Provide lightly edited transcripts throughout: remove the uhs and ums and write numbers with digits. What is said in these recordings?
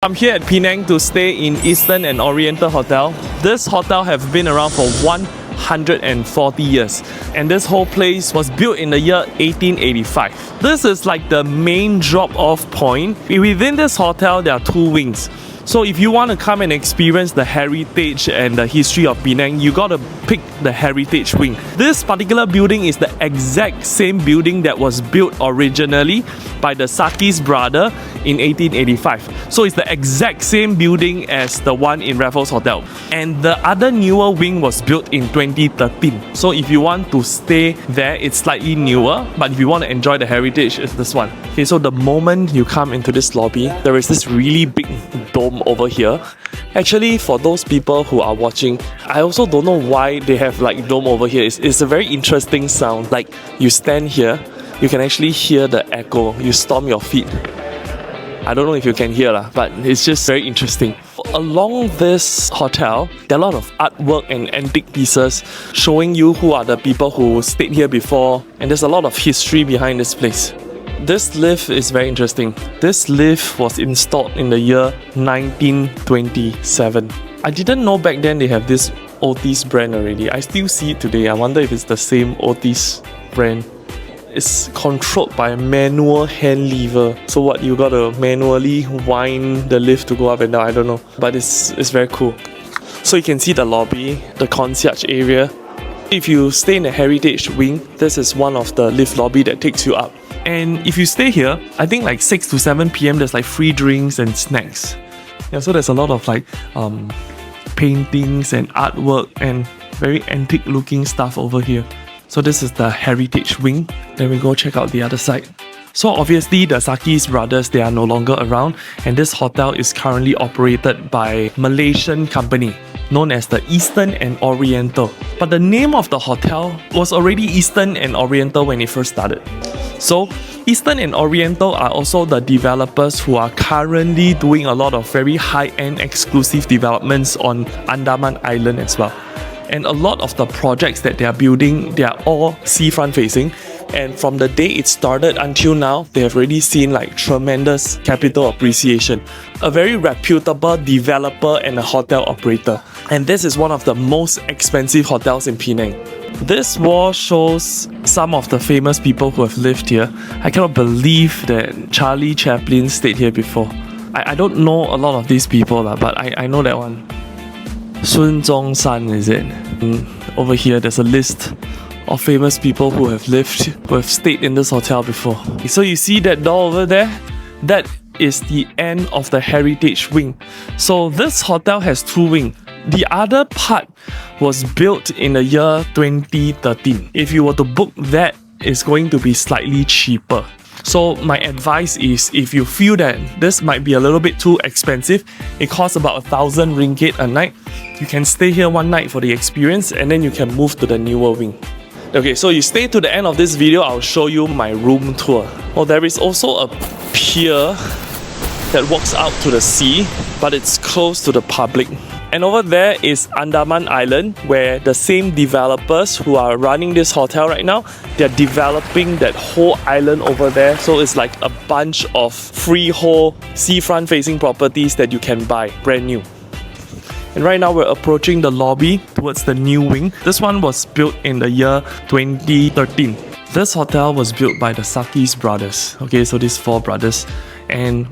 I'm here at Penang to stay in Eastern and Oriental Hotel. This hotel has been around for 140 years, and this whole place was built in the year 1885. This is like the main drop-off point. Within this hotel, there are two wings. So if you want to come and experience the heritage and the history of Penang, you gotta pick the heritage wing. This particular building is the exact same building that was built originally by the Sakis brother in 1885. So it's the exact same building as the one in Raffles Hotel. And the other newer wing was built in 2013. So if you want to stay there, it's slightly newer, but if you want to enjoy the heritage, it's this one. Okay, so the moment you come into this lobby, there is this really big dome over here. Actually, for those people who are watching, I also don't know why they have like dome over here. It's a very interesting sound. Like you stand here, you can actually hear the echo. You stomp your feet. I don't know if you can hear lah, but it's just very interesting. Along this hotel, there are a lot of artwork and antique pieces showing you who are the people who stayed here before, and there's a lot of history behind this place. This lift is very interesting. This lift was installed in the year 1927. I didn't know back then they have this Otis brand already. I still see it today. I wonder if it's the same Otis brand. It's controlled by a manual hand lever. So what, you gotta manually wind the lift to go up and down? I don't know. But it's very cool. So you can see the lobby, the concierge area. If you stay in the heritage wing, this is one of the lift lobby that takes you up. And if you stay here, I think like 6 to 7 p.m. there's like free drinks and snacks. Yeah, so there's a lot of like paintings and artwork and very antique looking stuff over here. So this is the heritage wing. Then we go check out the other side. So obviously the Sakis brothers, they are no longer around, and this hotel is currently operated by Malaysian company known as the Eastern and Oriental. But the name of the hotel was already Eastern and Oriental when it first started. So Eastern and Oriental are also the developers who are currently doing a lot of very high-end exclusive developments on Andaman Island as well. And a lot of the projects that they are building, they are all seafront facing. And from the day it started until now, they have already seen like tremendous capital appreciation. A very reputable developer and a hotel operator. And this is one of the most expensive hotels in Penang. This wall shows some of the famous people who have lived here. I cannot believe that Charlie Chaplin stayed here before. I don't know a lot of these people, but I know that one. Sun Zhongshan, is it? Over here, there's a list of famous people who have stayed in this hotel before. So you see that door over there? That is the end of the heritage wing. So this hotel has two wings. The other part was built in the year 2013. If you were to book that, it's going to be slightly cheaper. So my advice is, if you feel that this might be a little bit too expensive, it costs about 1,000 ringgit a night, you can stay here one night for the experience and then you can move to the newer wing. Okay, so you stay to the end of this video, I'll show you my room tour. Well, there is also a pier that walks out to the sea, but it's closed to the public. And over there is Andaman Island, where the same developers who are running this hotel right now, they're developing that whole island over there. So it's like a bunch of freehold, seafront facing properties that you can buy, brand new. And right now we're approaching the lobby towards the new wing. This one was built in the year 2013. This hotel was built by the Sakis brothers. Okay, so these four brothers. And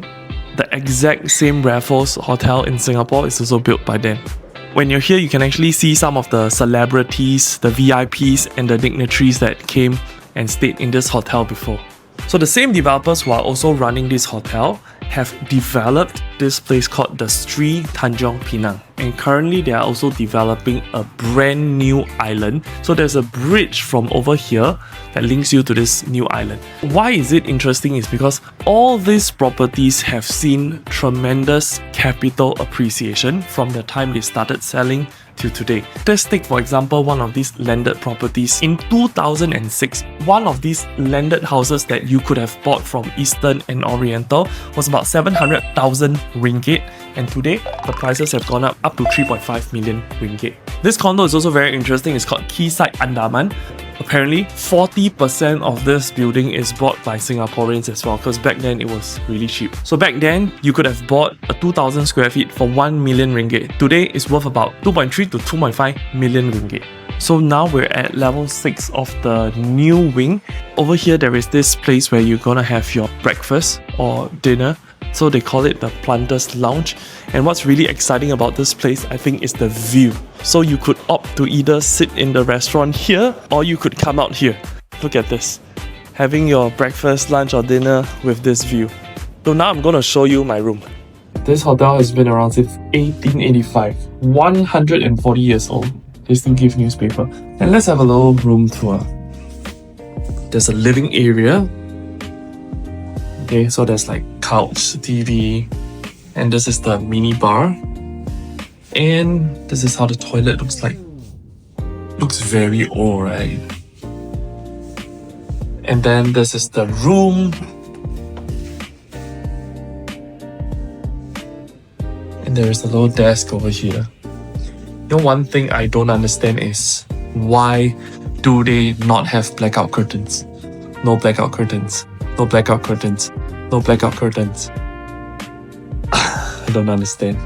the exact same Raffles Hotel in Singapore is also built by them. When you're here, you can actually see some of the celebrities, the VIPs and the dignitaries that came and stayed in this hotel before. So the same developers who are also running this hotel have developed this place called the Sri Tanjung Penang. And currently they are also developing a brand new island. So there's a bridge from over here that links you to this new island. Why is it interesting is because all these properties have seen tremendous capital appreciation from the time they started selling to today. Let's take for example one of these landed properties. In 2006, one of these landed houses that you could have bought from Eastern and Oriental was about 700,000 ringgit, and today the prices have gone up to 3.5 million ringgit. This condo is also very interesting. It's called Quayside Andaman. Apparently, 40% of this building is bought by Singaporeans as well, because back then it was really cheap. So back then, you could have bought a 2,000 square feet for 1 million ringgit. Today, it's worth about 2.3 to 2.5 million ringgit. So now we're at level 6 of the new wing. Over here, there is this place where you're gonna have your breakfast or dinner. So they call it the Planters Lounge. And what's really exciting about this place, I think, is the view. So you could opt to either sit in the restaurant here or you could come out here. Look at this. Having your breakfast, lunch or dinner with this view. So now I'm gonna show you my room. This hotel has been around since 1885. 140 years old. They still give newspaper. And let's have a little room tour. There's a living area. Okay, so there's like couch, TV, and this is the mini bar. And this is how the toilet looks like. Looks very old, right? And then this is the room. And there is a little desk over here. You know, one thing I don't understand is why do they not have blackout curtains? No blackout curtains. No blackout curtains. No blackout curtains. I don't understand.